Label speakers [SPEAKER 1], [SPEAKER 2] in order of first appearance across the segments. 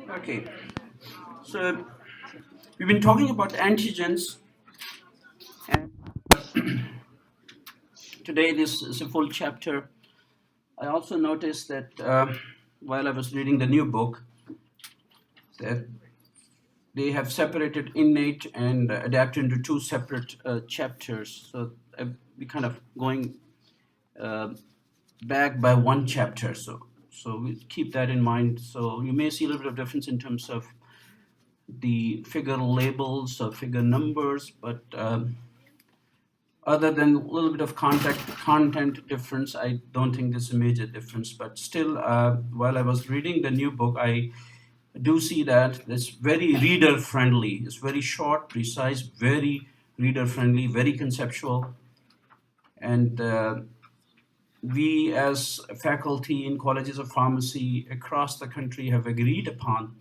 [SPEAKER 1] Okay, so we've been talking about antigens, and today this is a full chapter. I also noticed that while I was reading the new book, that they have separated innate and adapted into two separate chapters. So we kind of going uh, back by one chapter. So we keep that in mind. So you may see a little bit of difference in terms of the figure labels or figure numbers, but other than a little bit of content difference, I don't think there's a major difference. But still, while I was reading the new book, I do see that it's very reader friendly. It's very short, precise, very reader friendly, very conceptual. And we, as faculty in colleges of pharmacy across the country, have agreed upon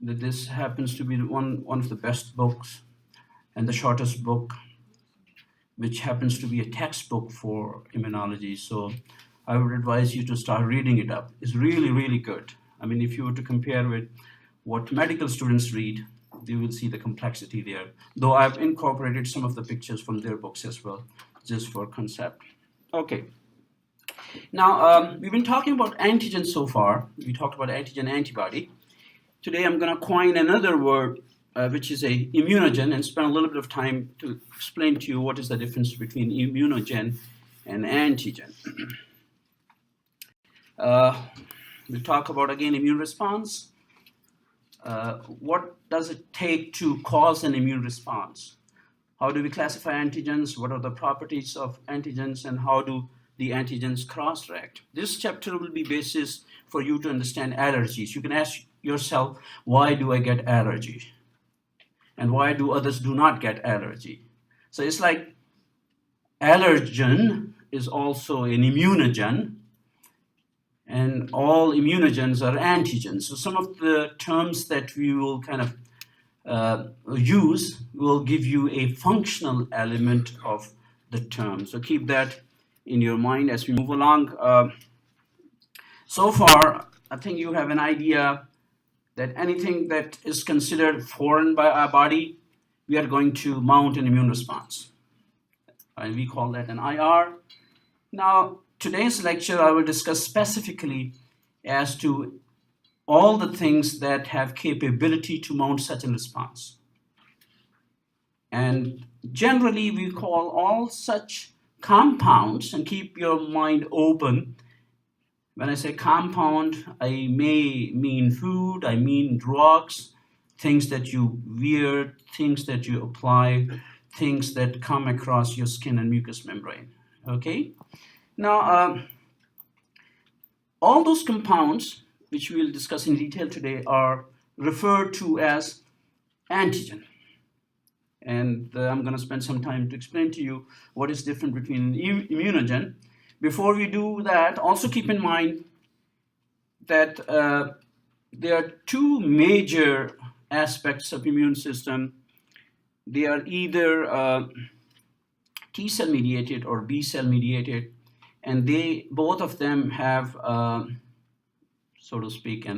[SPEAKER 1] that this happens to be one of the best books and the shortest book, which happens to be a textbook for immunology. So I would advise you to start reading it up. It's really, really good. I mean, if you were to compare with what medical students read, you will see the complexity there. Though I've incorporated some of the pictures from their books as well, just for concept. Okay. Now, we've been talking about antigens so far. We talked about antigen antibody. Today I'm going to coin another word, which is a immunogen, and spend a little bit of time to explain to you what is the difference between immunogen and antigen. We'll talk about, again, immune response. What does it take to cause an immune response? How do we classify antigens? What are the properties of antigens, and how do the antigens cross-react? This chapter will be basis for you to understand allergies. You can ask yourself, why do I get allergy? And why do others do not get allergy? So it's like allergen is also an immunogen, and all immunogens are antigens. So some of the terms that we will kind of use will give you a functional element of the term. So keep that in your mind as we move along. So far, I think you have an idea that anything that is considered foreign by our body, we are going to mount an immune response. And we call that an IR. Now, today's lecture, I will discuss specifically as to all the things that have capability to mount such a response. And generally, we call all such compounds, and keep your mind open. When I say compound, I may mean food, I mean drugs, things that you wear, things that you apply, things that come across your skin and mucous membrane. Okay? Now, all those compounds, which we will discuss in detail today, are referred to as antigen. And I'm going to spend some time to explain to you what is different between an immunogen. Before we do that, also keep in mind that there are two major aspects of immune system. They are either T cell mediated or B cell mediated, and both of them have, so to speak,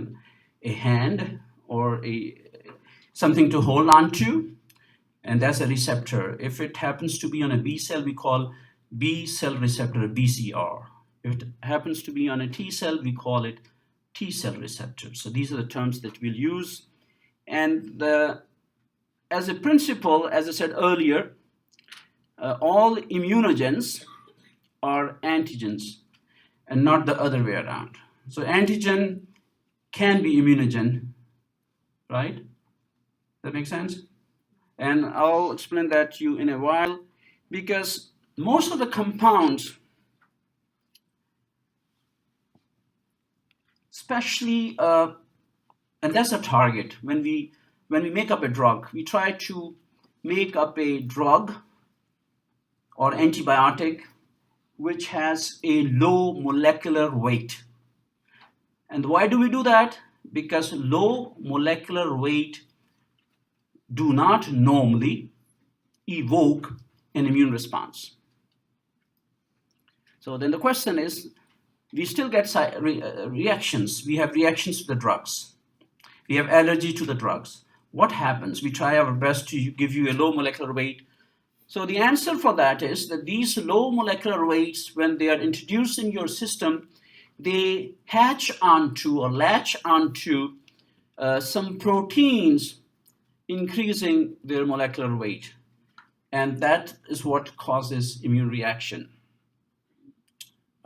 [SPEAKER 1] a hand or something to hold on to, and that's a receptor. If it happens to be on a B cell, we call B cell receptor, BCR. If it happens to be on a T cell, we call it T cell receptor. So these are the terms that we'll use. And as a principle, as I said earlier, all immunogens are antigens and not the other way around. So antigen can be immunogen, right? That makes sense? And I'll explain that to you in a while, because most of the compounds, especially, and that's a target. When we make up a drug, we try to make up a drug or antibiotic which has a low molecular weight. And why do we do that? Because low molecular weight do not normally evoke an immune response. So then the question is, we still get reactions. We have reactions to the drugs. We have allergy to the drugs. What happens? We try our best to give you a low molecular weight. So the answer for that is that these low molecular weights, when they are introduced in your system, they hatch onto or latch onto some proteins, increasing their molecular weight. And that is what causes immune reaction.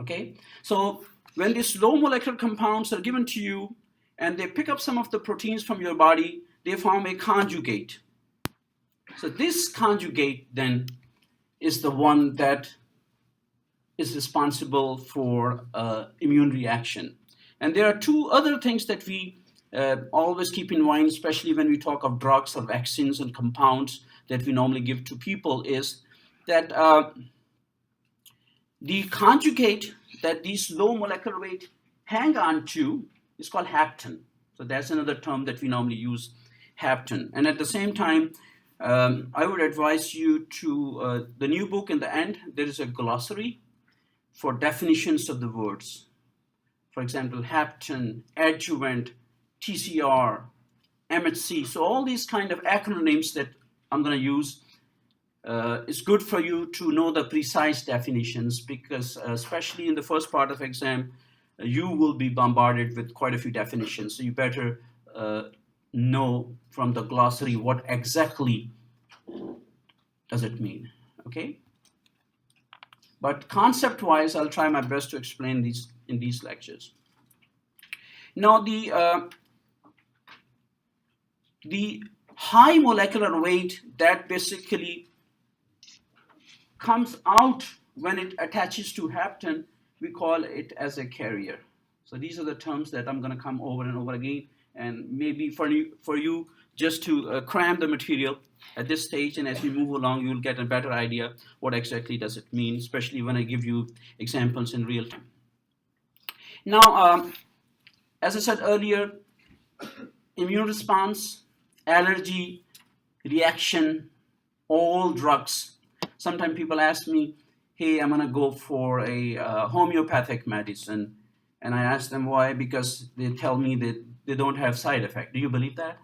[SPEAKER 1] Okay, so when these low molecular compounds are given to you and they pick up some of the proteins from your body, they form a conjugate. So this conjugate then is the one that is responsible for immune reaction. And there are two other things that we always keep in mind, especially when we talk of drugs or vaccines and compounds that we normally give to people, is that the conjugate that these low molecular weight hang on to is called hapten. So that's another term that we normally use, hapten. And at the same time, I would advise you to the new book. In the end, there is a glossary for definitions of the words. For example, hapten, adjuvant, TCR, MHC. So all these kind of acronyms that I'm going to use, it's good for you to know the precise definitions, because especially in the first part of exam, you will be bombarded with quite a few definitions. So you better know from the glossary what exactly does it mean, okay? But concept-wise, I'll try my best to explain these in these lectures. Now, the high molecular weight that basically comes out when it attaches to hapten, we call it as a carrier. So these are the terms that I'm going to come over and over again, and maybe for you just to cram the material at this stage, and as we move along, you'll get a better idea what exactly does it mean, especially when I give you examples in real time. Now, as I said earlier, immune response, allergy, reaction, all drugs. Sometimes people ask me, hey, I'm going to go for a homeopathic medicine. And I ask them why, because they tell me that they don't have side effect. Do you believe that?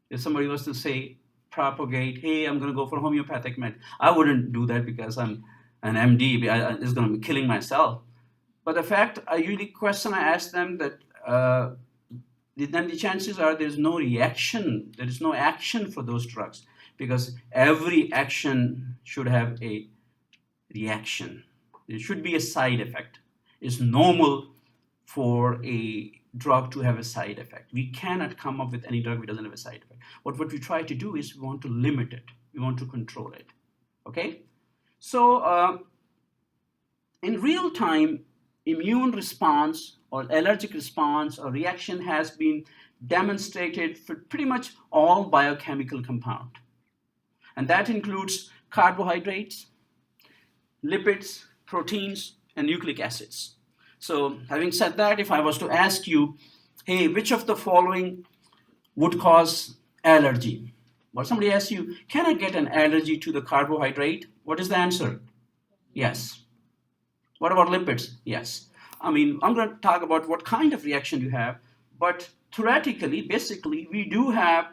[SPEAKER 1] If somebody was to say, propagate, hey, I'm going to go for homeopathic med, I wouldn't do that because I'm an MD. It's going to be killing myself. But the fact, I usually question, I ask them that, then the chances are there's no reaction, there is no action for those drugs, because every action should have a reaction. There should be a side effect. It's normal for a drug to have a side effect. We cannot come up with any drug that doesn't have a side effect. What we try to do is we want to limit it. We want to control it. Okay? So in real time, immune response or allergic response or reaction has been demonstrated for pretty much all biochemical compounds. And that includes carbohydrates, lipids, proteins, and nucleic acids. So having said that, if I was to ask you, hey, which of the following would cause allergy? Or somebody asks you, can I get an allergy to the carbohydrate? What is the answer? Yes. What about lipids? Yes. I mean, I'm going to talk about what kind of reaction you have, but theoretically, basically, we do have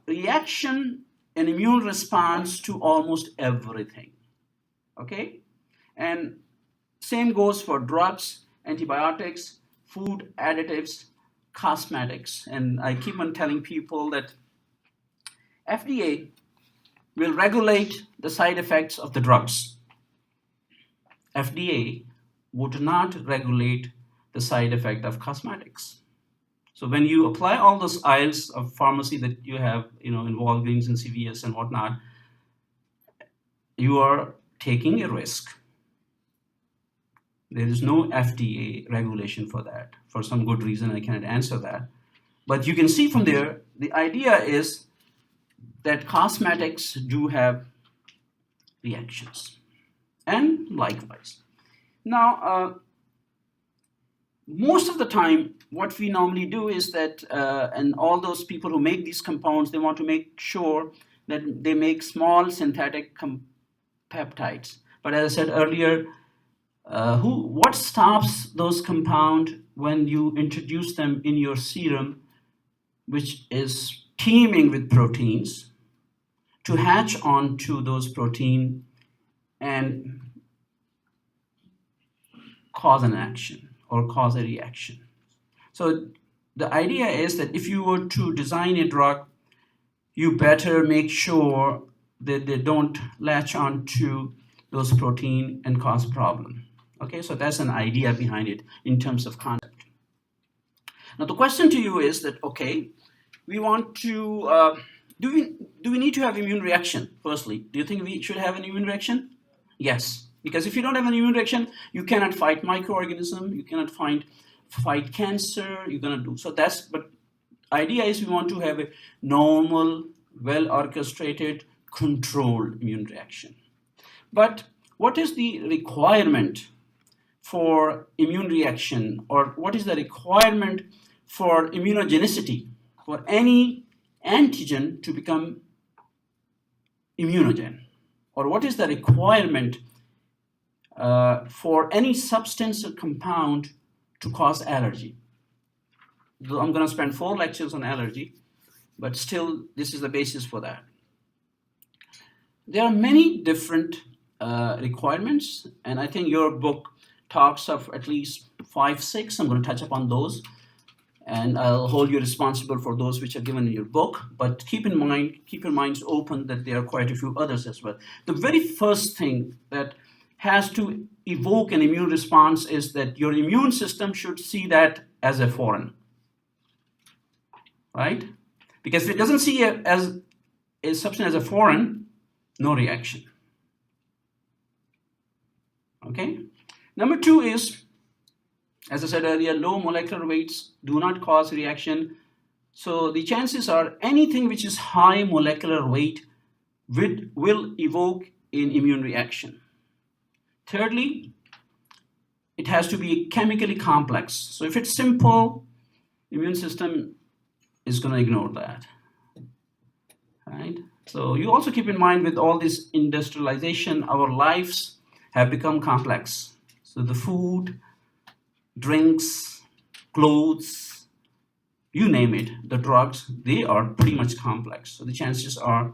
[SPEAKER 1] reaction and immune response to almost everything. Okay? And same goes for drugs, antibiotics, food additives, cosmetics. And I keep on telling people that FDA will regulate the side effects of the drugs. FDA would not regulate the side effect of cosmetics. So when you apply all those aisles of pharmacy that you have, in Walgreens and CVS and whatnot, you are taking a risk. There is no FDA regulation for that. For some good reason, I cannot answer that. But you can see from there, the idea is that cosmetics do have reactions. And likewise. Now, most of the time, what we normally do is that, and all those people who make these compounds, they want to make sure that they make small synthetic peptides. But as I said earlier, What stops those compounds when you introduce them in your serum, which is teeming with proteins, to hatch onto those protein and cause an action or cause a reaction. So the idea is that if you were to design a drug, you better make sure that they don't latch on to those protein and cause problem. Okay, so that's an idea behind it in terms of concept. Now the question to you is that, okay, we want to, do we need to have immune reaction? Firstly, do you think we should have an immune reaction? Yes, because if you don't have an immune reaction, you cannot fight microorganism, you cannot fight cancer, you're gonna do. So that's, but idea is we want to have a normal, well orchestrated, controlled immune reaction. But what is the requirement for immune reaction, or what is the requirement for immunogenicity, for any antigen to become immunogen? Or what is the requirement for any substance or compound to cause allergy? I'm going to spend 4 lectures on allergy, but still this is the basis for that. There are many different requirements, and I think your book talks of at least 5, 6. I'm going to touch upon those, and I'll hold you responsible for those which are given in your book. But keep in mind, keep your minds open that there are quite a few others as well. The very first thing that has to evoke an immune response is that your immune system should see that as a foreign, right? Because if it doesn't see it as a substance as a foreign, no reaction. Okay. Number 2 is, as I said earlier, low molecular weights do not cause reaction. So the chances are anything which is high molecular weight will evoke an immune reaction. Thirdly, it has to be chemically complex. So if it's simple, immune system is going to ignore that, right? So you also keep in mind, with all this industrialization, our lives have become complex. So the food, drinks, clothes, you name it, the drugs, they are pretty much complex. So the chances are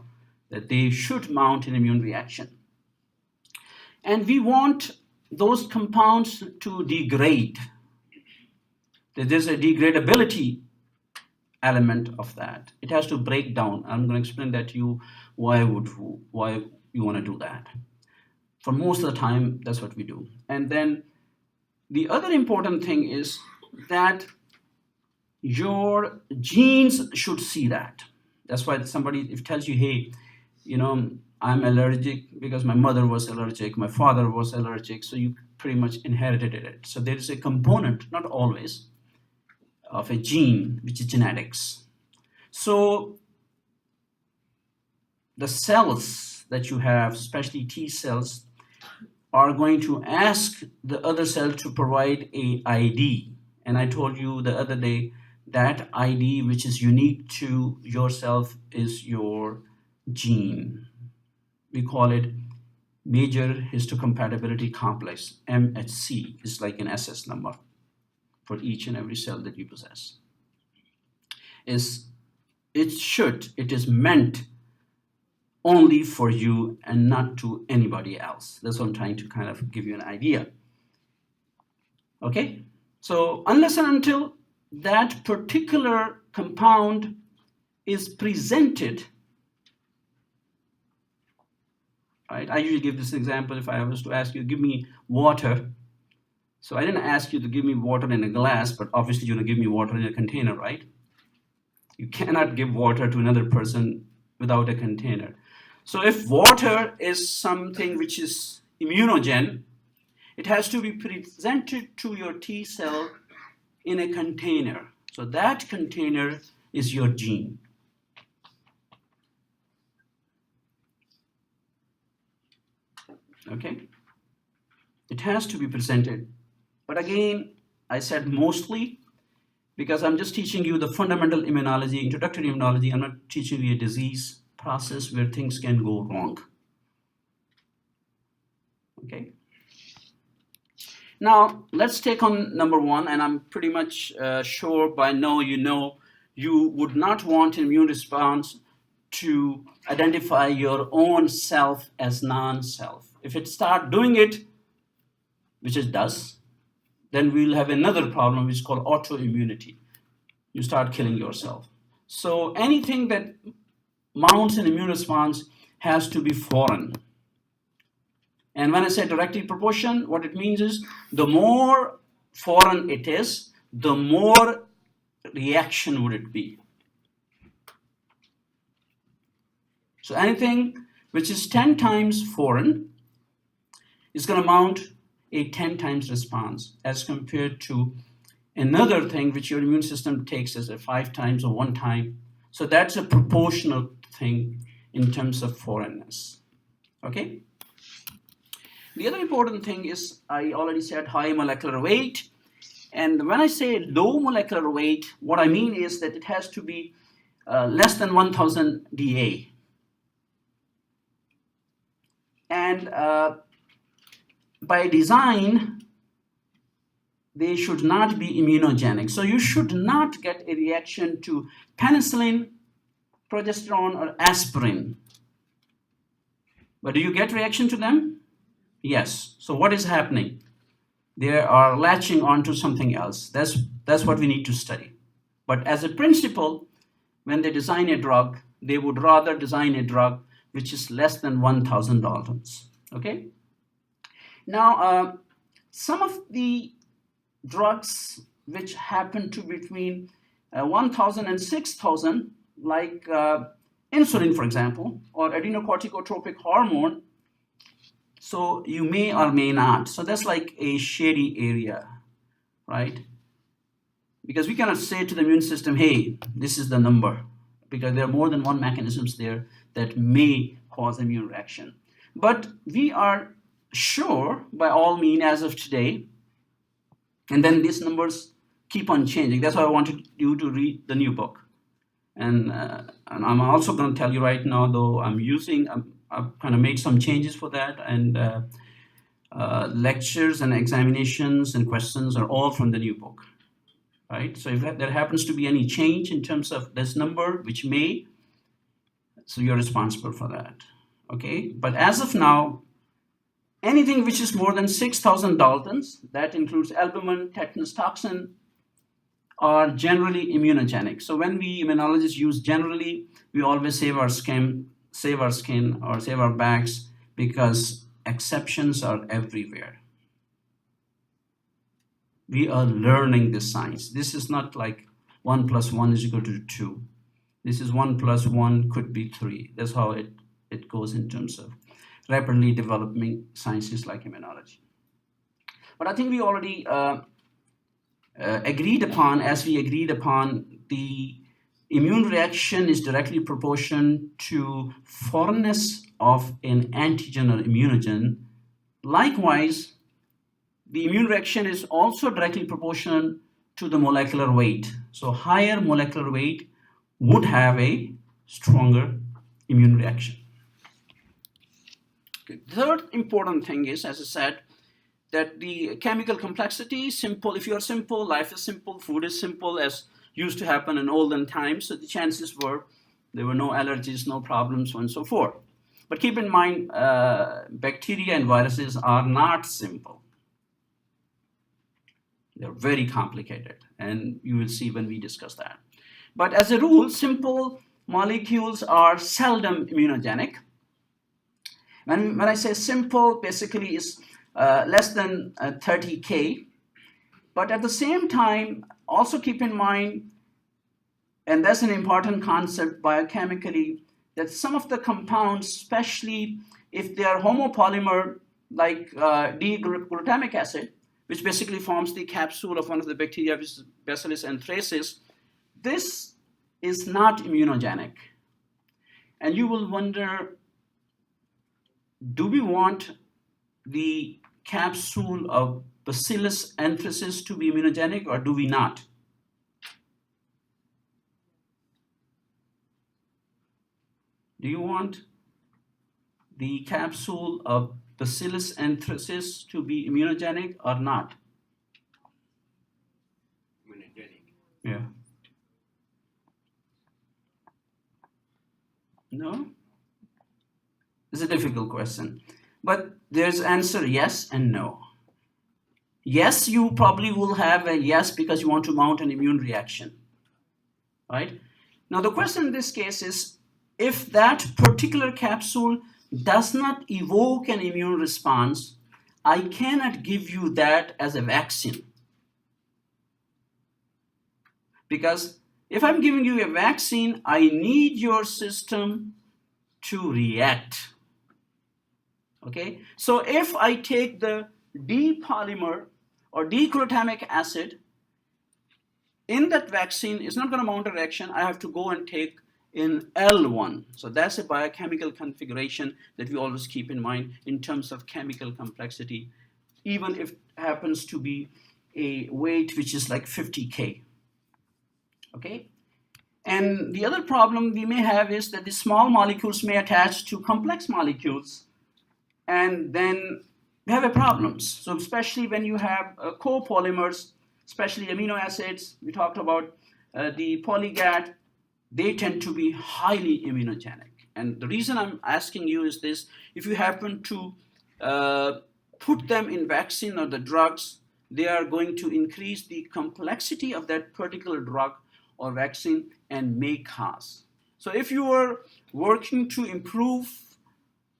[SPEAKER 1] that they should mount an immune reaction. And we want those compounds to degrade. There's a degradability element of that. It has to break down. I'm going to explain that to you why you want to do that. For most of the time, that's what we do. And then the other important thing is that your genes should see that. That's why somebody, if tells you, hey, I'm allergic because my mother was allergic, my father was allergic, so you pretty much inherited it. So there is a component, not always, of a gene, which is genetics. So the cells that you have, especially T cells, are going to ask the other cell to provide a ID. And I told you the other day that ID, which is unique to yourself, is your gene. We call it major histocompatibility complex. MHC is like an SS number for each and every cell that you possess. It is meant only for you and not to anybody else. That's what I'm trying to kind of give you an idea. Okay, so unless and until that particular compound is presented, right? I usually give this example. If I was to ask you, give me water. So I didn't ask you to give me water in a glass, but obviously you're gonna give me water in a container, right? You cannot give water to another person without a container. So if water is something which is immunogen, it has to be presented to your T cell in a container. So that container is your gene. Okay? It has to be presented. But again, I said mostly, because I'm just teaching you the fundamental immunology, introductory immunology. I'm not teaching you a disease process where things can go wrong. Okay? Now, let's take on number one, and I'm pretty much sure by now you know you would not want immune response to identify your own self as non-self. If it start doing it, which it does, then we'll have another problem which is called autoimmunity. You start killing yourself. So anything that mounts an immune response has to be foreign. And when I say directly proportion, what it means is the more foreign it is, the more reaction would it be. So anything which is 10 times foreign is going to mount a 10 times response as compared to another thing which your immune system takes as a 5 times or 1 time. So that's a proportional thing in terms of foreignness. Okay? The other important thing is, I already said high molecular weight. And when I say low molecular weight, what I mean is that it has to be less than 1000 DA. And by design, they should not be immunogenic. So you should not get a reaction to penicillin, progesterone, or aspirin. But do you get reaction to them? Yes. So what is happening? They are latching onto something else. That's what we need to study. But as a principle, when they design a drug, they would rather design a drug which is less than 1000 Daltons. Okay? Now, some of the drugs which happen to between 1000 and 6000, like insulin, for example, or adrenocorticotropic hormone, so you may or may not. So that's like a shady area, right? Because we cannot say to the immune system, hey, this is the number, because there are more than one mechanisms there that may cause immune reaction. But we are sure, by all means, as of today, and then these numbers keep on changing. That's why I wanted you to read the new book. And I'm also going to tell you right now, though I've kind of made some changes for that, and lectures and examinations and questions are all from the new book, right? So if there happens to be any change in terms of this number, which may, so you're responsible for that, okay? But as of now, anything which is more than 6000 Daltons, that includes albumin, tetanus toxin, are generally immunogenic. So when we immunologists use generally, we always save our skin, or save our backs, because exceptions are everywhere. We are learning this science. This is not like 1 plus 1 is equal to 2. This is 1 plus 1 could be 3. That's how it goes in terms of rapidly developing sciences like immunology. But I think we already agreed upon, the immune reaction is directly proportional to foreignness of an antigen or immunogen. Likewise, the immune reaction is also directly proportional to the molecular weight. So higher molecular weight would have a stronger immune reaction. Okay. Third important thing is, as I said, that the chemical complexity is simple. If you're simple, life is simple, food is simple, as used to happen in olden times. So the chances were there were no allergies, no problems, so on and so forth. But keep in mind, bacteria and viruses are not simple. They're very complicated, and you will see when we discuss that. But as a rule, simple molecules are seldom immunogenic. When I say simple, basically is less than 30K. But at the same time, also keep in mind, and that's an important concept biochemically, that some of the compounds, especially if they are homopolymer, like D-glutamic acid, which basically forms the capsule of one of the bacteria, which is Bacillus anthracis, this is not immunogenic. And you will wonder, do we want the capsule of Bacillus anthracis to be immunogenic, or do we not? Do you want the capsule of Bacillus anthracis to be immunogenic or not?
[SPEAKER 2] Immunogenic.
[SPEAKER 1] Yeah. No? It's a difficult question. But there's answer yes and no. Yes, you probably will have a yes because you want to mount an immune reaction, right? Now the question in this case is, if that particular capsule does not evoke an immune response, I cannot give you that as a vaccine. Because if I'm giving you a vaccine, I need your system to react. Okay? So if I take the D polymer or D-glutamic acid, in that vaccine, it's not going to mount a reaction. I have to go and take in L1. So that's a biochemical configuration that we always keep in mind in terms of chemical complexity, even if it happens to be a weight which is like 50K. Okay? And the other problem we may have is that the small molecules may attach to complex molecules, and then we have a problems. So especially when you have copolymers, especially amino acids, we talked about the polygat, they tend to be highly immunogenic. And the reason I'm asking you is this: if you happen to put them in vaccine or the drugs, they are going to increase the complexity of that particular drug or vaccine and may cause. So if you are working to improve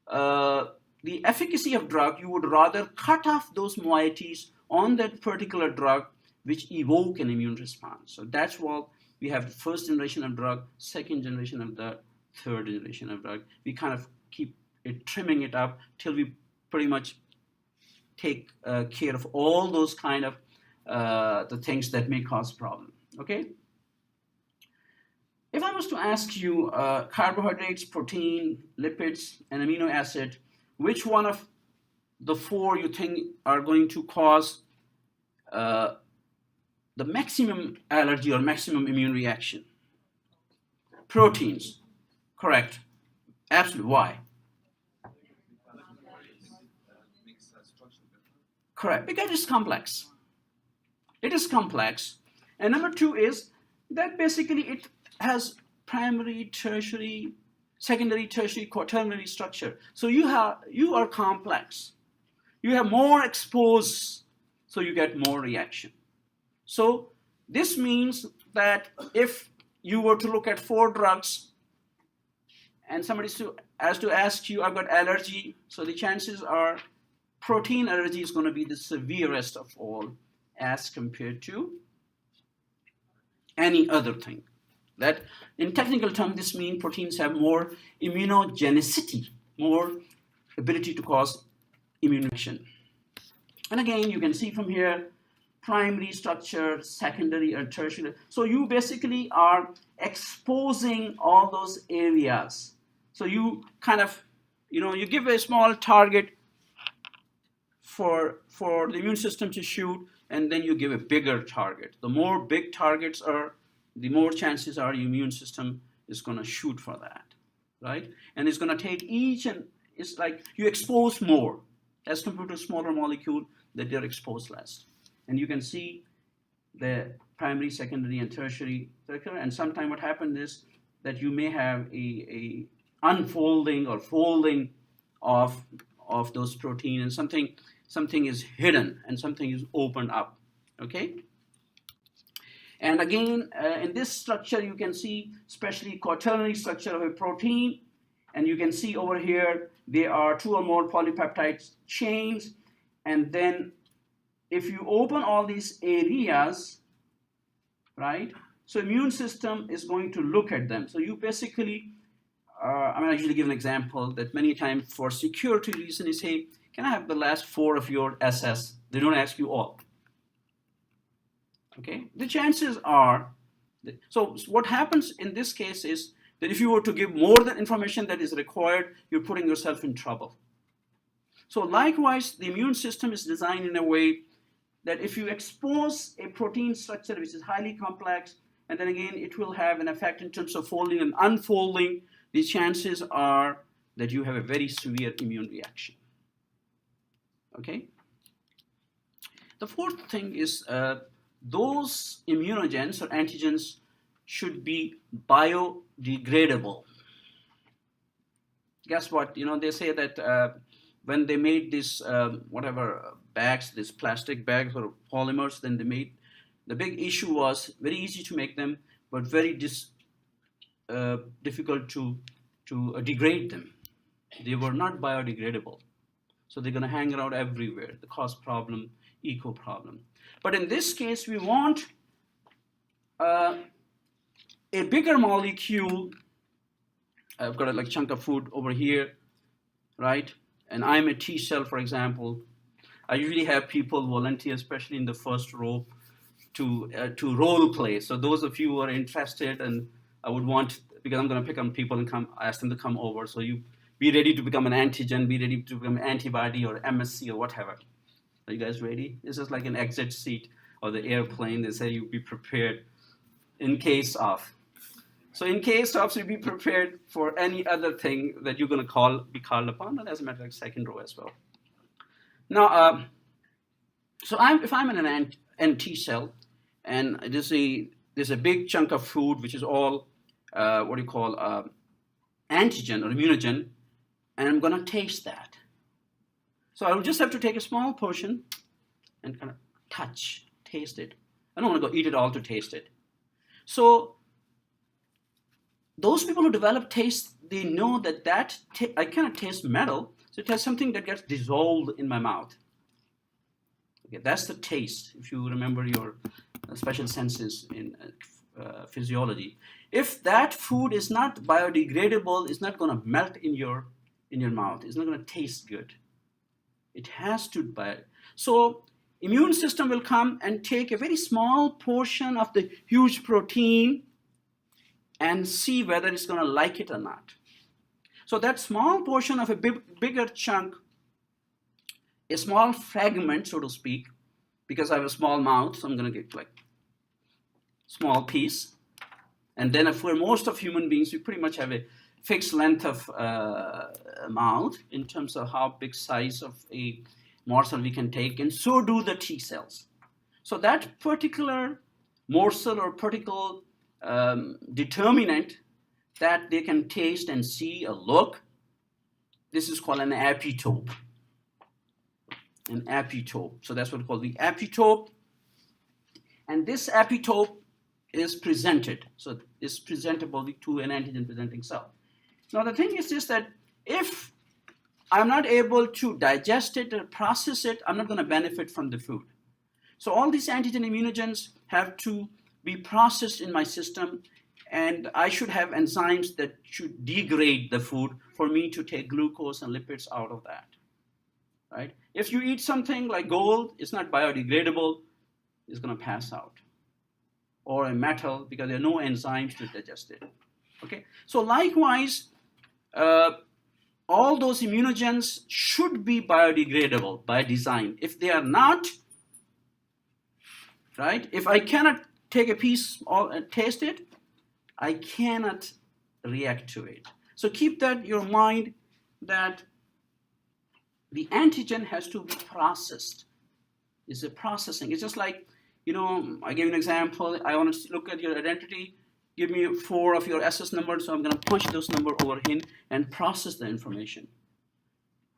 [SPEAKER 1] the efficacy of drug, you would rather cut off those moieties on that particular drug which evoke an immune response. So that's what we have: the first generation of drug, second generation of the third generation of drug. We kind of keep it, trimming it up till we pretty much take care of all those kind of the things that may cause problem. Okay. If I was to ask you carbohydrates, protein, lipids, and amino acid, which one of the four you think are going to cause the maximum allergy or maximum immune reaction? Proteins. Correct. Absolutely. Why? Correct. Because it's complex. It is complex. And number two is that basically it has primary, tertiary, secondary, tertiary, quaternary structure. So you are complex. You have more exposed, so you get more reaction. So this means that if you were to look at 4 drugs and somebody has to ask you, I've got allergy, so the chances are protein allergy is going to be the severest of all as compared to any other thing. That in technical terms, this means proteins have more immunogenicity, more ability to cause immune reaction. And again, you can see from here, primary structure, secondary or tertiary. So you basically are exposing all those areas. So you kind of, you give a small target for the immune system to shoot, and then you give a bigger target. The more big targets are, the more chances are your immune system is going to shoot for that, right? And it's going to take each, and it's like you expose more as compared to a smaller molecule that they're exposed less. And you can see the primary, secondary, and tertiary. And sometimes what happens is that you may have a unfolding or folding of those protein, and something is hidden and something is opened up. Okay. And again, in this structure, you can see especially quaternary structure of a protein. And you can see over here, there are 2 or more polypeptide chains. And then if you open all these areas, right, so immune system is going to look at them. So you basically, I usually give an example that many times for security reasons, you say, can I have the last 4 of your SS? They don't ask you all. Okay, the chances are, so what happens in this case is that if you were to give more than information that is required, you're putting yourself in trouble. So likewise, the immune system is designed in a way that if you expose a protein structure which is highly complex, and then again, it will have an effect in terms of folding and unfolding, the chances are that you have a very severe immune reaction. Okay. The fourth thing is those immunogens or antigens should be biodegradable. Guess what? They say that when they made these whatever bags, these plastic bags or polymers, then they made the big issue was very easy to make them, but very difficult to degrade them. They were not biodegradable, so they're going to hang around everywhere. The cost problem, eco problem. But in this case, we want a bigger molecule. I've got a chunk of food over here, right? And I'm a T cell, for example. I usually have people volunteer, especially in the first row, to role play. So those of you who are interested, and I would want, because I'm going to pick on people and ask them to come over. So you be ready to become an antigen, be ready to become an antibody or MSC or whatever. Are you guys ready? This is like an exit seat of the airplane. They say you be prepared in case of. So in case of, so you be prepared for any other thing that you're going to be called upon, and as a matter of fact, second row as well. Now, so if I'm in an T cell, and there's a big chunk of food which is all what do you call antigen or immunogen, and I'm going to taste that. So I'll just have to take a small portion and kind of taste it. I don't want to go eat it all to taste it. So those people who develop taste, they know that I cannot taste metal, so it has something that gets dissolved in my mouth. Okay, that's the taste, if you remember your special senses in physiology. If that food is not biodegradable, it's not going to melt in your mouth. It's not going to taste good. It has to So immune system will come and take a very small portion of the huge protein and see whether it's going to like it or not. So that small portion of a bigger chunk, a small fragment, so to speak, because I have a small mouth, so I'm going to get like small piece. And then for most of human beings, we pretty much have a fixed length of mouth in terms of how big size of a morsel we can take, and so do the T cells. So that particular morsel or particular determinant that they can taste and see or look, this is called an epitope. An epitope. So that's what we call the epitope. And this epitope is presented. So it's presentable to an antigen presenting cell. Now the thing is this, that if I'm not able to digest it or process it, I'm not going to benefit from the food. So all these antigen immunogens have to be processed in my system, and I should have enzymes that should degrade the food for me to take glucose and lipids out of that. Right? If you eat something like gold, it's not biodegradable, it's going to pass out. Or a metal, because there are no enzymes to digest it. Okay? So likewise, all those immunogens should be biodegradable by design. If they are not, right? If I cannot take a piece and taste it, I cannot react to it. So keep that in your mind, that the antigen has to be processed. It's a processing. It's just like, I gave you an example. I want to look at your identity. Give me 4 of your SS numbers, so I'm going to punch those numbers over in and process the information,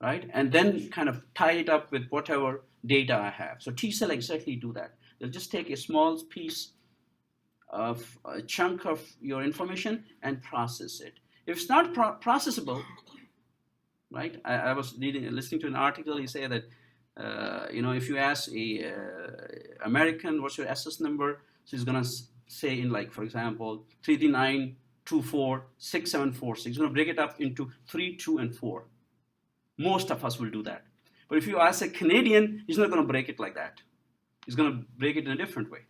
[SPEAKER 1] right? And then kind of tie it up with whatever data I have. So T cell exactly do that. They'll just take a small piece of a chunk of your information and process it. If it's not processable, right? I was listening to an article. He said that if you ask a American, what's your SS number? So he's gonna say in, like, for example, 339246746. He's gonna break it up into 3, 2, and 4. Most of us will do that. But if you ask a Canadian, he's not gonna break it like that. He's gonna break it in a different way.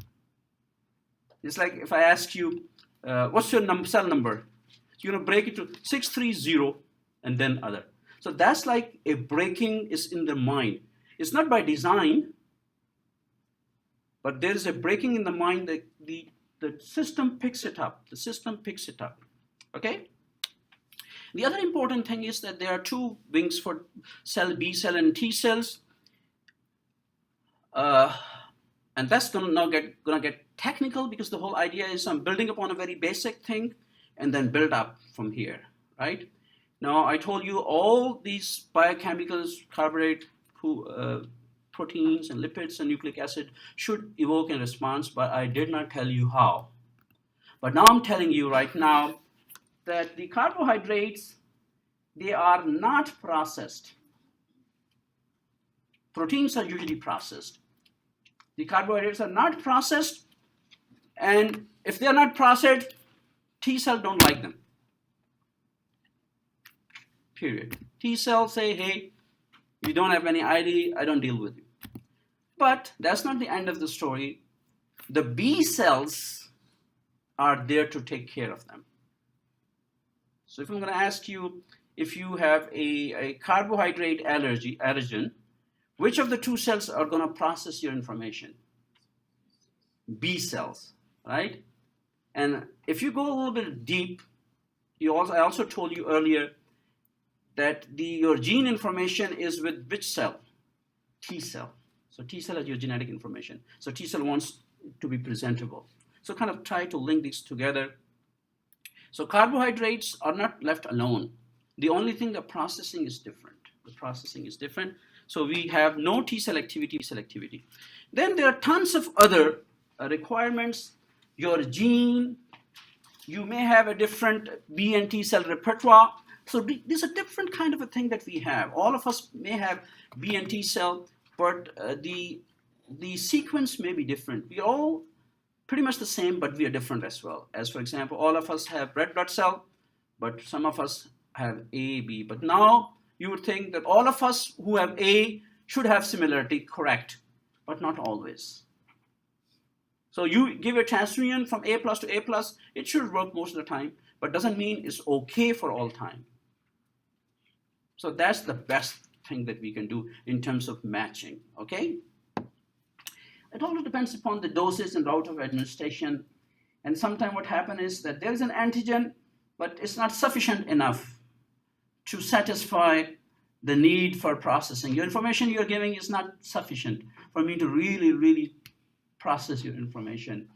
[SPEAKER 1] It's like if I ask you, what's your cell number? You're gonna break it to 630 and then other. So that's like a breaking is in the mind. It's not by design, but there is a breaking in the mind that the system picks it up. The system picks it up. Okay? The other important thing is that there are 2 wings for cell, B cell and T cells. Uh, and that's gonna get technical because the whole idea is I'm building upon a very basic thing and then build up from here, right? Now I told you all these biochemicals, carbohydrate, proteins and lipids and nucleic acid should evoke a response, but I did not tell you how. But now I'm telling you right now that the carbohydrates, they are not processed. Proteins are usually processed. The carbohydrates are not processed, and if they are not processed, T cells don't like them. Period. T cells say, hey, you don't have any ID, I don't deal with you. But that's not the end of the story. The B cells are there to take care of them. So if I'm going to ask you, if you have a carbohydrate allergen, which of the two cells are going to process your information? B cells, right? And if you go a little bit deep, I also told you earlier that your gene information is with which cell? T cell. So T cell is your genetic information. So T cell wants to be presentable. So kind of try to link these together. So carbohydrates are not left alone. The only thing, the processing is different. The processing is different. So we have no T cell activity. Then there are tons of other requirements. Your gene, you may have a different B and T cell repertoire. So this is a different kind of a thing that we have. All of us may have B and T cell, but the sequence may be different. We are all pretty much the same, but we are different as well. As for example, all of us have red blood cell, but some of us have A, B. But now you would think that all of us who have A should have similarity, correct, but not always. So you give a transfusion from A plus to A plus, it should work most of the time, but doesn't mean it's okay for all time. So that's the best thing that we can do in terms of matching, okay? It also depends upon the doses and route of administration. And sometimes what happens is that there is an antigen, but it's not sufficient enough to satisfy the need for processing. Your information you're giving is not sufficient for me to really, really process your information.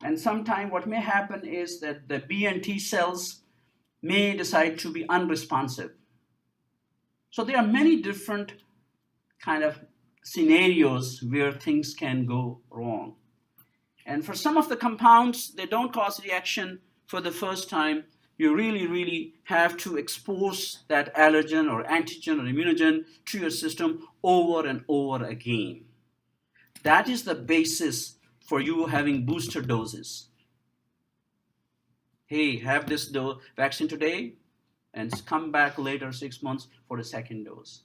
[SPEAKER 1] And sometimes what may happen is that the B and T cells may decide to be unresponsive. So there are many different kind of scenarios where things can go wrong. And for some of the compounds, they don't cause reaction for the first time. You really, really have to expose that allergen or antigen or immunogen to your system over and over again. That is the basis for you having booster doses. Hey, have this vaccine today and come back later 6 months for the second dose,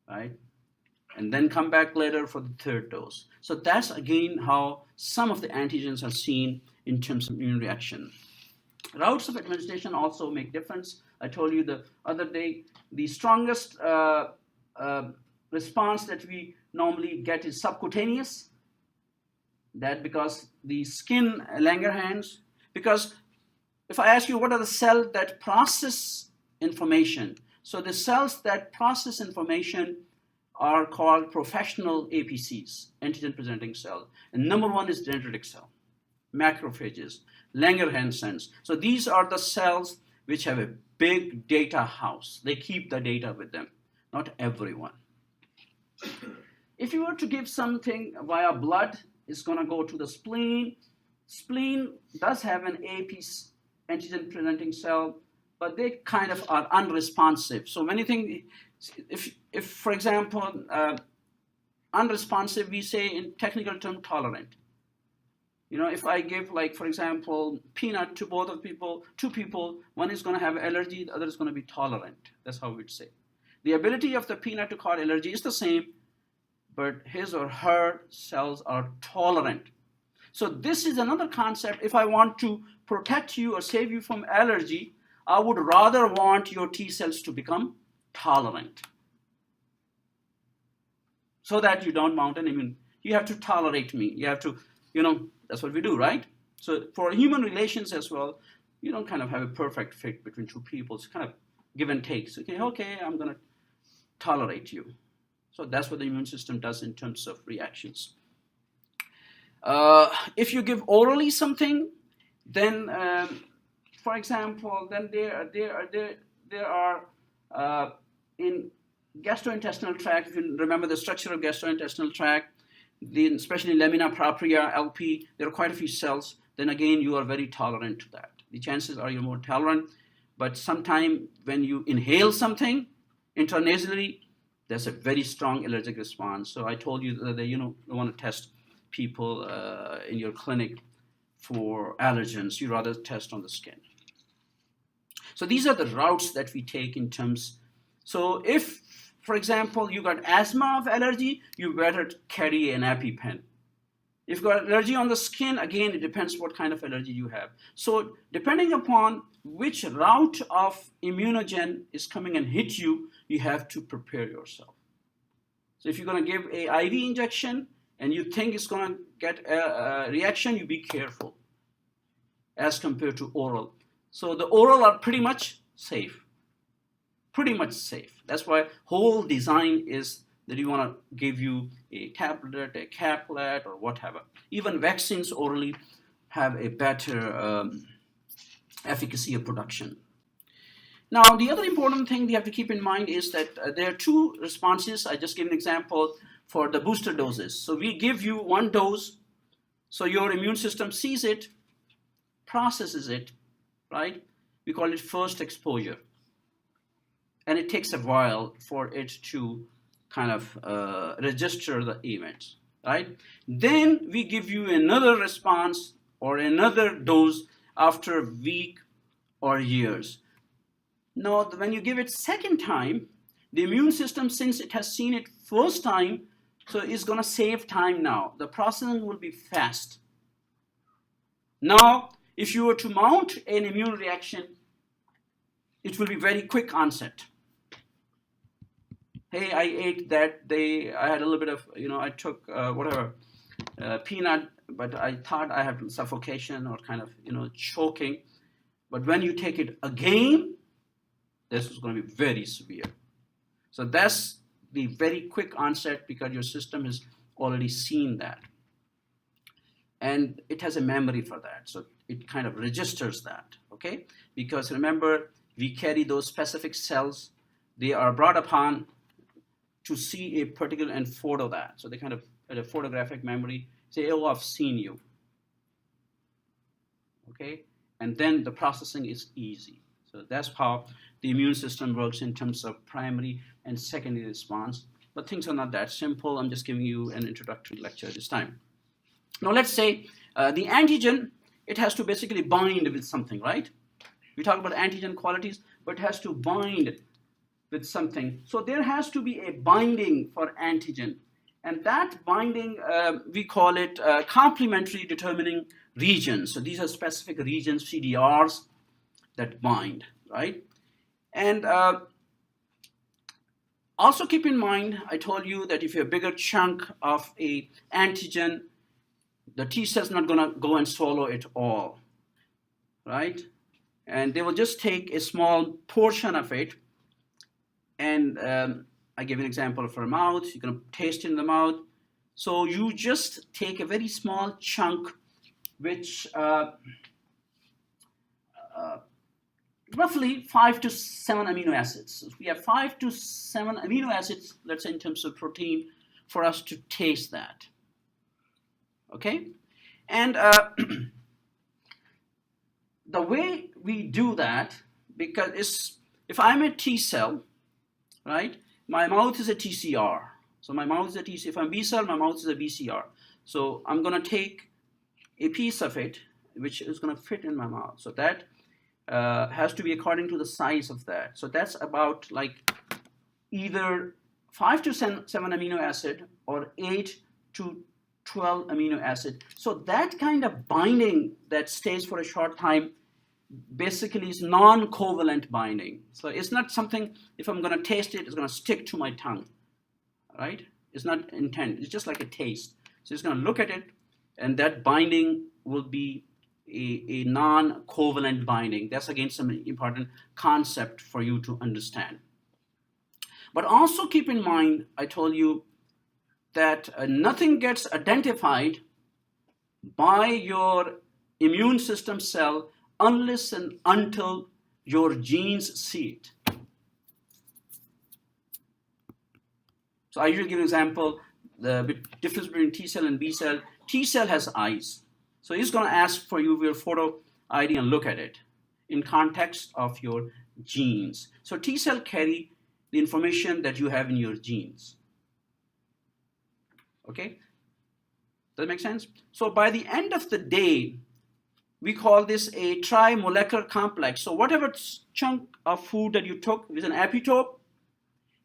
[SPEAKER 1] right? And then come back later for the third dose. So that's again how some of the antigens are seen in terms of immune reaction. Routes of administration also make difference. I told you the other day, the strongest response that we normally get is subcutaneous. That because the skin Langerhans, because if I ask you what are the cells that process information, so the cells that process information are called professional APCs, antigen presenting cell. And number one is dendritic cell, macrophages, Langerhans cells. So these are the cells which have a big data house. They keep the data with them, not everyone. If you were to give something via blood, it's going to go to the spleen. Spleen does have an APC, antigen presenting cell, but they kind of are unresponsive. So many things, if for example, unresponsive, we say in technical term tolerant. You know, if I give, like, for example, peanut to two people, one is going to have allergy, the other is going to be tolerant. That's how we'd say. The ability of the peanut to cause allergy is the same, but his or her cells are tolerant. So this is another concept. If I want to protect you or save you from allergy, I would rather want your T cells to become tolerant so that you don't mount an immune. You have to tolerate me. You have to, that's what we do, right? So for human relations as well, you don't kind of have a perfect fit between two people. It's kind of give and take. So, okay, I'm going to tolerate you. So that's what the immune system does in terms of reactions. If you give orally something, then, for example, then there are in gastrointestinal tract. If you remember the structure of gastrointestinal tract, especially lamina propria, LP, there are quite a few cells. Then again, you are very tolerant to that. The chances are you're more tolerant. But sometime when you inhale something intranasally, there's a very strong allergic response. So I told you that you want to test people in your clinic for allergens. You rather test on the skin. So these are the routes that we take in terms. So if, for example, you got asthma of allergy, you better carry an EpiPen. If you've got allergy on the skin, again, it depends what kind of allergy you have. So depending upon which route of immunogen is coming and hit you, you have to prepare yourself. So if you're going to give a IV injection and you think it's going to get a reaction, you be careful as compared to oral. So the oral are pretty much safe. Pretty much safe. That's why whole design is that you want to give you a tablet, a caplet, or whatever. Even vaccines orally have a better efficacy of production. Now, the other important thing we have to keep in mind is that there are two responses. I just gave an example for the booster doses. So we give you one dose, so your immune system sees it, processes it, right? We call it first exposure. And it takes a while for it to kind of register the events, right? Then we give you another response or another dose after a week or years. Now, when you give it second time, the immune system, since it has seen it first time, so it's going to save time now. The processing will be fast. Now, if you were to mount an immune reaction, it will be very quick onset. Hey, I ate that day. I had a little bit of, I took peanut, but I thought I had suffocation or kind of, choking. But when you take it again, this is going to be very severe. So that's the very quick onset because your system has already seen that. And it has a memory for that. So it kind of registers that, okay? Because remember, we carry those specific cells. They are brought upon to see a particular and photo that. So they kind of, at a photographic memory, say, oh, I've seen you. Okay? And then the processing is easy. So that's how the immune system works in terms of primary and secondary response. But things are not that simple. I'm just giving you an introductory lecture this time. Now let's say the antigen, it has to basically bind with something, right? We talk about antigen qualities, but it has to bind with something. So there has to be a binding for antigen. And that binding, we call it complementary determining regions. So these are specific regions, CDRs, that bind, right? And also keep in mind, I told you that if you have a bigger chunk of a antigen, the T cell's not going to go and swallow it all, right? And they will just take a small portion of it. And I gave an example for a mouth. You're going to taste it in the mouth. So you just take a very small chunk, which roughly 5 to 7 amino acids. So we have 5 to 7 amino acids, let's say in terms of protein, for us to taste that. Okay? And the way we do that, because if I'm a T cell, right, my mouth is a TCR. So my mouth is a TCR. If I'm B cell, my mouth is a BCR. So I'm going to take a piece of it, which is going to fit in my mouth. So that has to be according to the size of that. So that's about like either 5 to 7 amino acid or 8 to 12 amino acid. So that kind of binding that stays for a short time basically is non-covalent binding. So it's not something, if I'm going to taste it, it's going to stick to my tongue, right? It's not intent. It's just like a taste. So it's going to look at it, and that binding will be a non-covalent binding. That's again some important concept for you to understand. But also keep in mind, I told you that nothing gets identified by your immune system cell unless and until your genes see it. So I usually give an example, the difference between T cell and B cell. T cell has eyes. So it's going to ask for you your photo ID and look at it in context of your genes. So T cell carry the information that you have in your genes. Okay? Does that make sense? So by the end of the day, we call this a tri-molecular complex. So whatever chunk of food that you took is an epitope,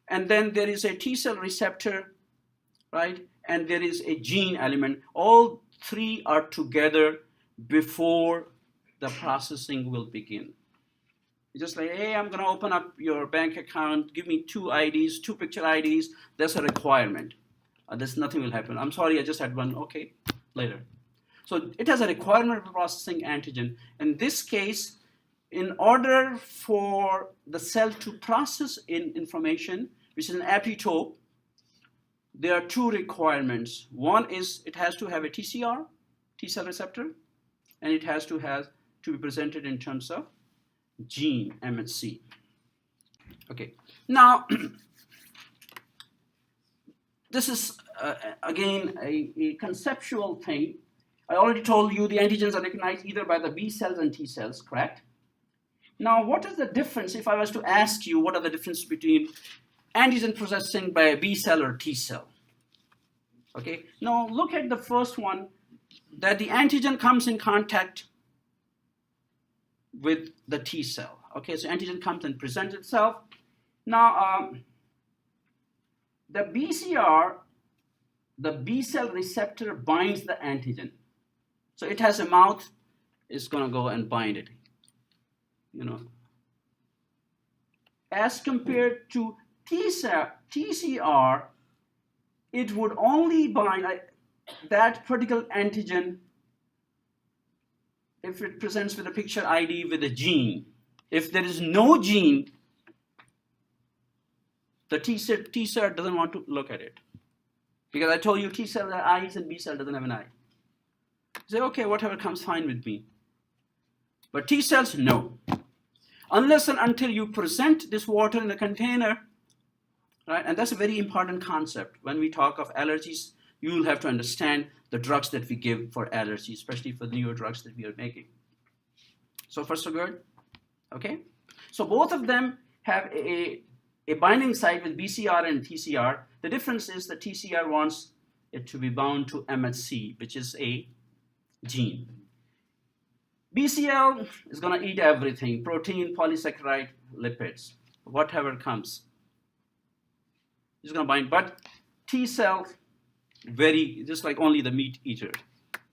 [SPEAKER 1] and then there is a T cell receptor, right? And there is a gene element. All three are together before the processing will begin. It's just like, hey, I'm gonna open up your bank account, give me two IDs, two picture IDs, that's a requirement. There's nothing will happen. I'm sorry, I just had one, okay, later. So it has a requirement for processing antigen. In this case, in order for the cell to process information, which is an epitope, there are two requirements. One is it has to have a TCR, T cell receptor, and it has to be presented in terms of gene, MHC. Okay, now this is again a conceptual thing. I already told you the antigens are recognized either by the B cells and T cells, correct? Now, what is the difference if I was to ask you what are the differences between antigen processing by a B cell or T cell? Okay, now look at the first one, that the antigen comes in contact with the T cell. Okay, so antigen comes and presents itself. Now, the BCR, the B cell receptor binds the antigen. So it has a mouth, it's going to go and bind it. You know, as compared to TCR, it would only bind that particular antigen if it presents with a picture ID with a gene. If there is no gene, the T cell doesn't want to look at it. Because I told you T cell has eyes and B cell doesn't have an eye. You say, okay, whatever comes fine with me. But T cells, no. Unless and until you present this water in a container, right? And that's a very important concept. When we talk of allergies, you will have to understand the drugs that we give for allergies, especially for the newer drugs that we are making. So far, so good? Okay? So both of them have a binding site with BCR and TCR. The difference is the TCR wants it to be bound to MHC, which is a gene. BCL is going to eat everything, protein, polysaccharide, lipids, whatever comes. It's going to bind. But T cell, just like only the meat eater.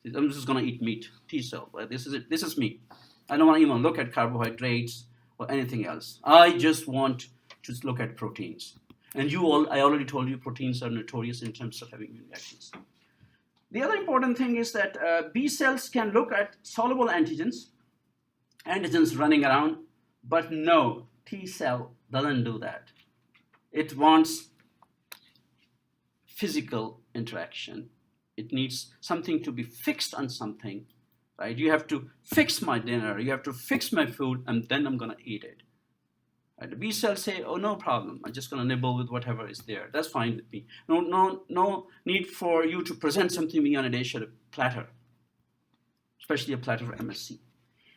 [SPEAKER 1] I'm just going to eat meat, T cell. This is it. This is me. I don't want to even look at carbohydrates or anything else. I just want to look at proteins. And I already told you proteins are notorious in terms of having immune reactions. The other important thing is that B cells can look at soluble antigens running around, but no, T cell doesn't do that. It wants physical interaction. It needs something to be fixed on something, right? You have to fix my dinner, you have to fix my food, and then I'm going to eat it. Right? The B cells say, oh, no problem. I'm just going to nibble with whatever is there. That's fine with me. No need for you to present something to me on a dish or a platter, especially a platter for MSC.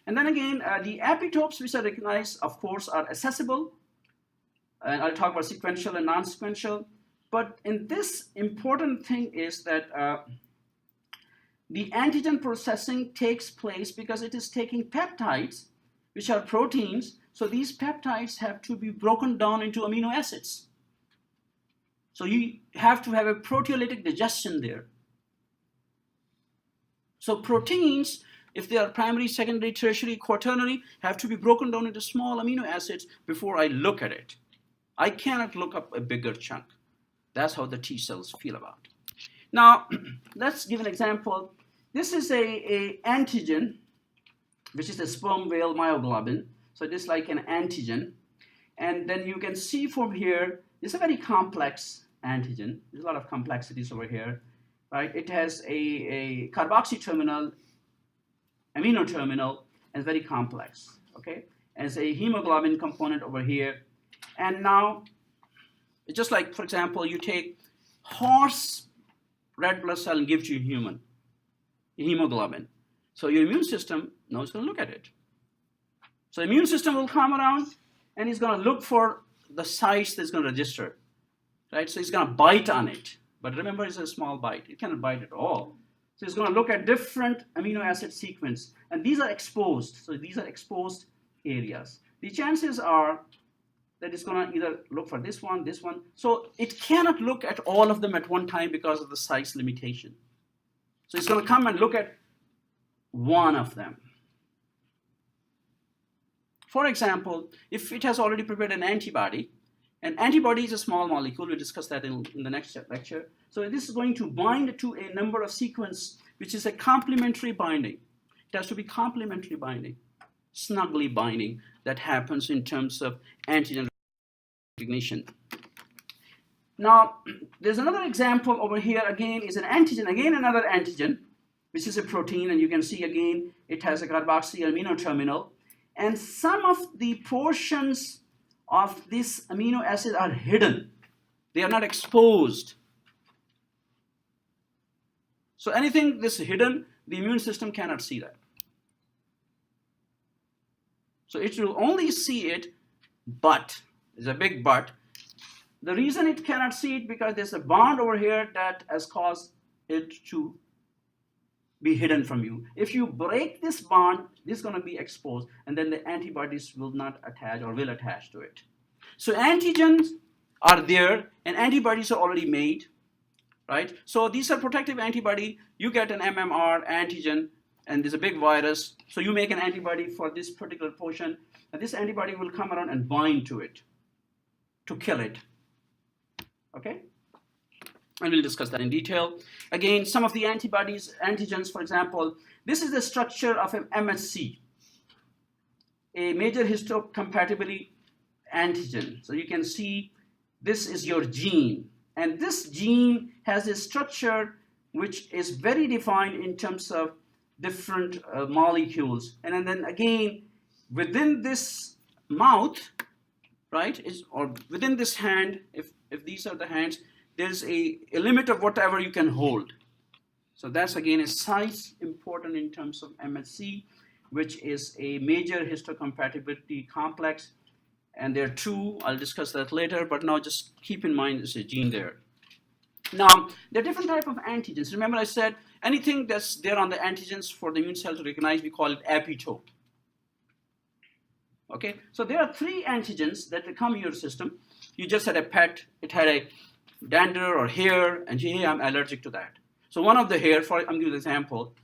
[SPEAKER 1] And then again, the epitopes which are recognized, of course, are accessible. And I'll talk about sequential and non-sequential. But in this important thing is that the antigen processing takes place because it is taking peptides, which are proteins. So these peptides have to be broken down into amino acids. So you have to have a proteolytic digestion there. So proteins, if they are primary, secondary, tertiary, quaternary, have to be broken down into small amino acids before I look at it. I cannot look up a bigger chunk. That's how the T cells feel about it. Now, let's give an example. This is a antigen, which is a sperm whale myoglobin. So it is like an antigen. And then you can see from here, It's a very complex antigen. There's a lot of complexities over here, right? It has a carboxy terminal, amino terminal, and it's very complex, okay? And it's a hemoglobin component over here. And now, it's just like, for example, you take horse red blood cell and give it to human, hemoglobin. So your immune system knows it's going to look at it. So the immune system will come around and it's going to look for the sites that's going to register, right? So it's going to bite on it. But remember, it's a small bite. It cannot bite at all. So it's going to look at different amino acid sequence. And these are exposed. So these are exposed areas. The chances are that it's going to either look for this one, this one. So it cannot look at all of them at one time because of the size limitation. So it's going to come and look at one of them. For example, if it has already prepared an antibody, an antibody is a small molecule, we'll discuss that in the next lecture. So this is going to bind to a number of sequence, which is a complementary binding. It has to be complementary binding, snugly binding, that happens in terms of antigen recognition. Now, there's another example over here, again, is an antigen, again another antigen, which is a protein, and you can see again, it has a carboxy amino terminal. And some of the portions of this amino acid are hidden. They are not exposed. So anything that's hidden, the immune system cannot see that. So it will only see it, but, there's a big but. The reason it cannot see it because there's a bond over here that has caused it to be hidden from you. If you break this bond, this is going to be exposed, and then the antibodies will not attach or will attach to it. So antigens are there, and antibodies are already made, right? So these are protective antibody. You get an MMR antigen, and there's a big virus. So you make an antibody for this particular portion, and this antibody will come around and bind to it to kill it. Okay? And we'll discuss that in detail. Again, some of the antibodies, antigens, for example, this is the structure of an MHC, a major histocompatibility antigen. So you can see this is your gene. And this gene has a structure which is very defined in terms of different molecules. And then again, within this mouth, right, or within this hand, if these are the hands, there's a limit of whatever you can hold. So that's again a size important in terms of MHC, which is a major histocompatibility complex. And there are two, I'll discuss that later, but now just keep in mind there's a gene there. Now, there are different types of antigens. Remember I said anything that's there on the antigens for the immune cell to recognize, we call it epitope. Okay, so there are three antigens that come in your system. You just had a pet, it had a dander or hair, and hey, I'm allergic to that. So one of the hair, I'm giving you an example,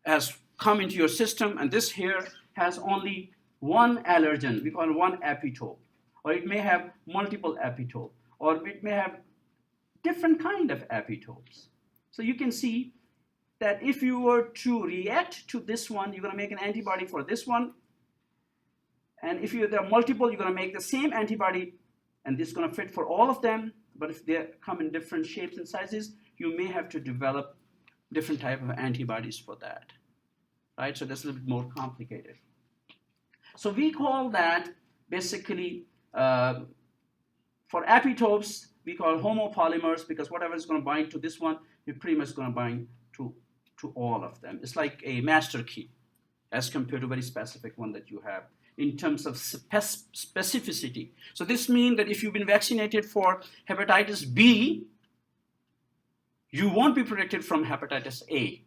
[SPEAKER 1] has come into your system, and this hair has only one allergen, we call it one epitope, or it may have multiple epitope, or it may have different kind of epitopes. So you can see that if you were to react to this one, you're going to make an antibody for this one, and if there are multiple, you're going to make the same antibody, and this is going to fit for all of them. But if they come in different shapes and sizes, you may have to develop different type of antibodies for that, right? So that's a little bit more complicated. So we call that basically, for epitopes, we call homopolymers, because whatever is going to bind to this one, you're pretty much going to bind to all of them. It's like a master key as compared to a very specific one that you have in terms of specificity. So this means that if you've been vaccinated for hepatitis B, you won't be protected from hepatitis A,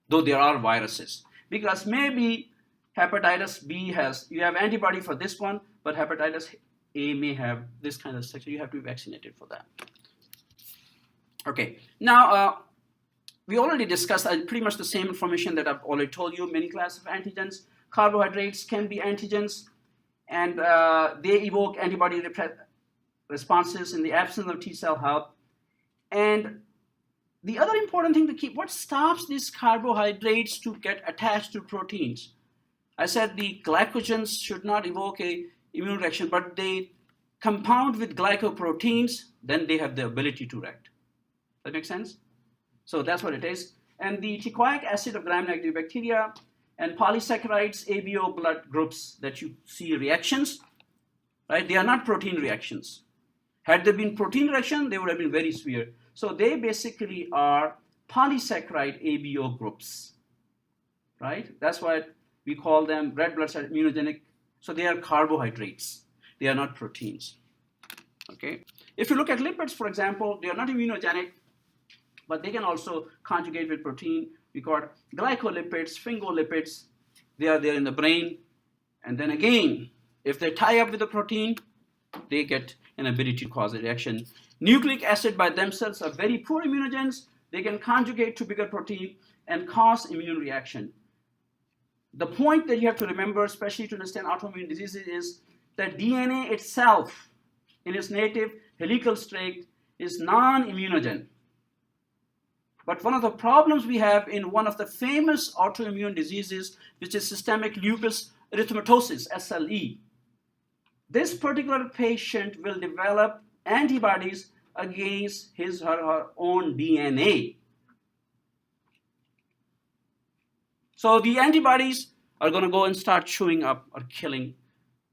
[SPEAKER 1] though there are viruses. Because maybe hepatitis B you have antibody for this one, but hepatitis A may have this kind of structure. You have to be vaccinated for that. Okay, now we already discussed pretty much the same information that I've already told you, many classes of antigens. Carbohydrates can be antigens, and they evoke antibody responses in the absence of T cell help. And the other important thing to keep, what stops these carbohydrates to get attached to proteins? I said the glycogens should not evoke a immune reaction, but the compound with glycoproteins, then they have the ability to react. That makes sense? So that's what it is. And the teichoic acid of gram-negative bacteria and polysaccharides, ABO blood groups that you see reactions, right? They are not protein reactions. Had there been protein reaction, they would have been very severe. So they basically are polysaccharide ABO groups, right? That's why we call them red blood cell immunogenic. So they are carbohydrates. They are not proteins, okay? If you look at lipids, for example, they are not immunogenic, but they can also conjugate with protein. We call glycolipids, sphingolipids. They are there in the brain. And then again, if they tie up with the protein, they get an ability to cause a reaction. Nucleic acid by themselves are very poor immunogens. They can conjugate to bigger protein and cause immune reaction. The point that you have to remember, especially to understand autoimmune diseases, is that DNA itself, in its native helical state, is non-immunogen. But one of the problems we have in one of the famous autoimmune diseases, which is systemic lupus erythematosus, SLE, this particular patient will develop antibodies against his or her own DNA. So the antibodies are going to go and start chewing up or killing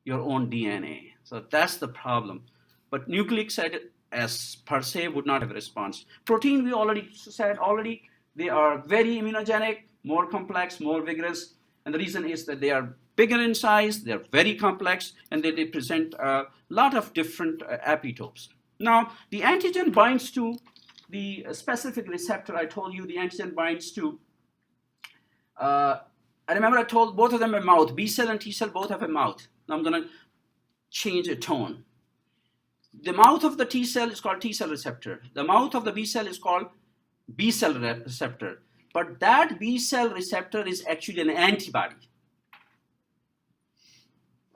[SPEAKER 1] your own DNA. So that's the problem. But nucleic acid as per se would not have a response. Protein, we already said they are very immunogenic, more complex, more vigorous. And the reason is that they are bigger in size, they're very complex, and they present a lot of different epitopes. Now, the antigen binds to the specific receptor. I told you the antigen binds to, I remember I told both of them a mouth. B cell and T cell both have a mouth. Now I'm going to change a tone. The mouth of the T cell is called T cell receptor. The mouth of the B cell is called B cell receptor. But that B cell receptor is actually an antibody.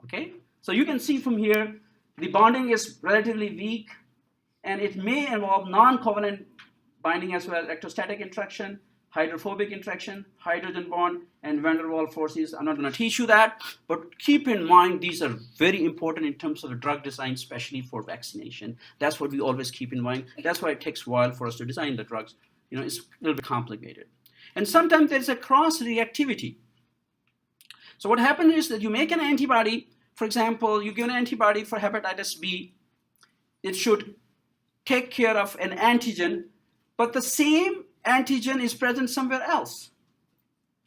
[SPEAKER 1] Okay? So you can see from here, the bonding is relatively weak, and it may involve non-covalent binding as well, electrostatic interaction, hydrophobic interaction, hydrogen bond, and van der Waals forces. I'm not going to teach you that, but keep in mind these are very important in terms of drug design, especially for vaccination. That's what we always keep in mind. That's why it takes a while for us to design the drugs. You know, it's a little bit complicated. And sometimes there's a cross-reactivity. So what happens is that you make an antibody. For example, you give an antibody for hepatitis B. It should take care of an antigen, but the same antigen is present somewhere else.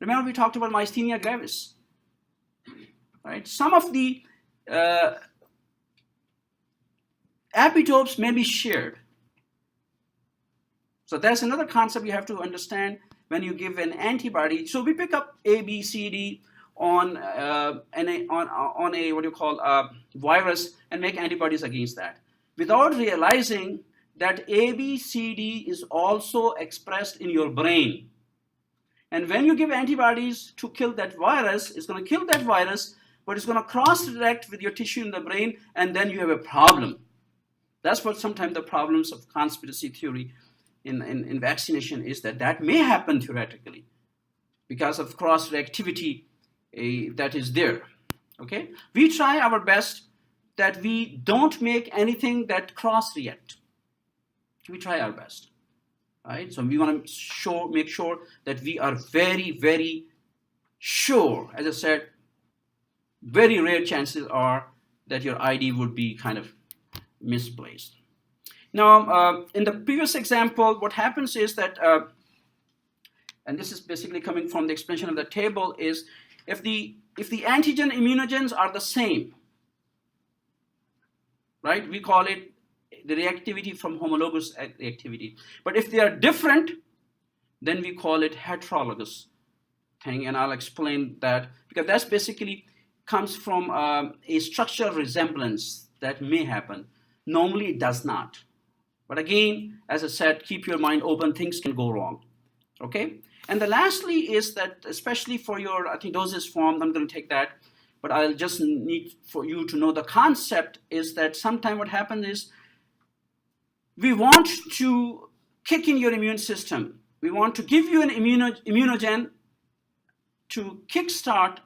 [SPEAKER 1] Remember we talked about myasthenia gravis, right? Some of the epitopes may be shared. So that's another concept you have to understand when you give an antibody. So we pick up A, B, C, D on a what do you call virus and make antibodies against that, without realizing that A, B, C, D is also expressed in your brain. And when you give antibodies to kill that virus, it's going to kill that virus, but it's going to cross-react with your tissue in the brain, and then you have a problem. That's what sometimes the problems of conspiracy theory in vaccination is, that may happen theoretically because of cross-reactivity that is there. Okay? We try our best that we don't make anything that cross-react. We try our best, right? So we want to make sure that we are very, very sure. As I said, very rare chances are that your ID would be kind of misplaced. Now, in the previous example, what happens is that, and this is basically coming from the explanation of the table, is if the antigen immunogens are the same, right? We call it the reactivity from homologous reactivity. But if they are different, then we call it heterologous thing, and I'll explain that, because that's basically comes from a structural resemblance that may happen. Normally it does not. But again, as I said, keep your mind open, things can go wrong. Okay? And the lastly is that, especially for your, I think dosage form, I'm going to take that, but I'll just need for you to know the concept is that sometimes what happens is we want to kick in your immune system. We want to give you an immunogen to kickstart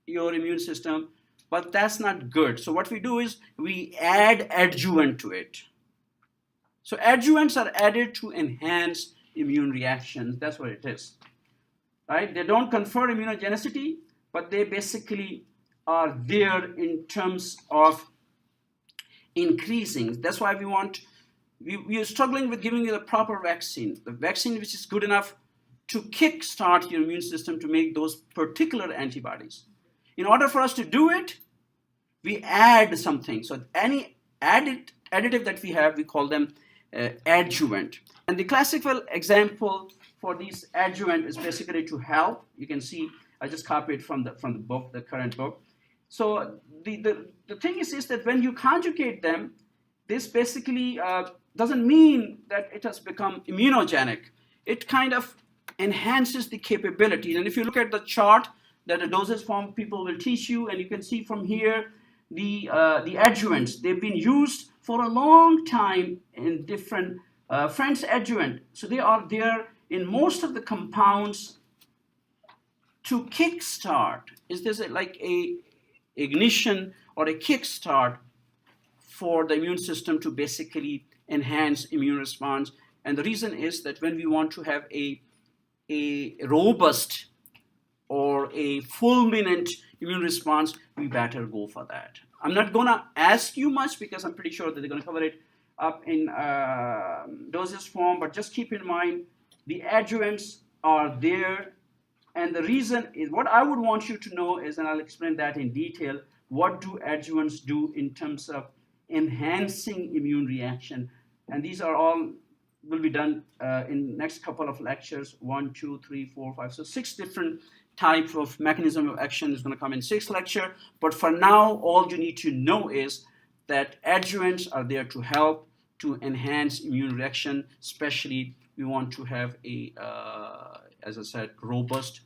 [SPEAKER 1] your immune system but that's not good. So what we do is we add adjuvant to it. So adjuvants are added to enhance immune reactions. That's what it is, right? They don't confer immunogenicity, but they basically are there in terms of increasing. That's why we are struggling with giving you the proper vaccine, the vaccine which is good enough to kickstart your immune system to make those particular antibodies. In order for us to do it, we add something. So any additive that we have, we call them adjuvant. And the classical example for these adjuvant is basically to help. You can see I just copied from the book, the current book. So the thing is that when you conjugate them, this basically doesn't mean that it has become immunogenic. It kind of enhances the capabilities. And if you look at the chart that the dosage form people will teach you, and you can see from here the adjuvants. They've been used for a long time in different French adjuvant. So they are there in most of the compounds to kickstart. Is this like a ignition or a kickstart for the immune system to basically enhance immune response? And the reason is that when we want to have a robust or a fulminant immune response, we better go for that. I'm not going to ask you much because I'm pretty sure that they're going to cover it up in dosage form, but just keep in mind the adjuvants are there. And the reason is, what I would want you to know is, and I'll explain that in detail, what do adjuvants do in terms of enhancing immune reaction. And these are all will be done in next couple of lectures, 1, 2, 3, 4, 5, so 6 different type of mechanism of action is going to come in 6th lecture. But for now, all you need to know is that adjuvants are there to help to enhance immune reaction, especially we want to have a, as I said, robust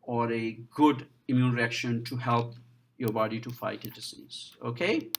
[SPEAKER 1] or a good immune reaction to help your body to fight a disease. Okay?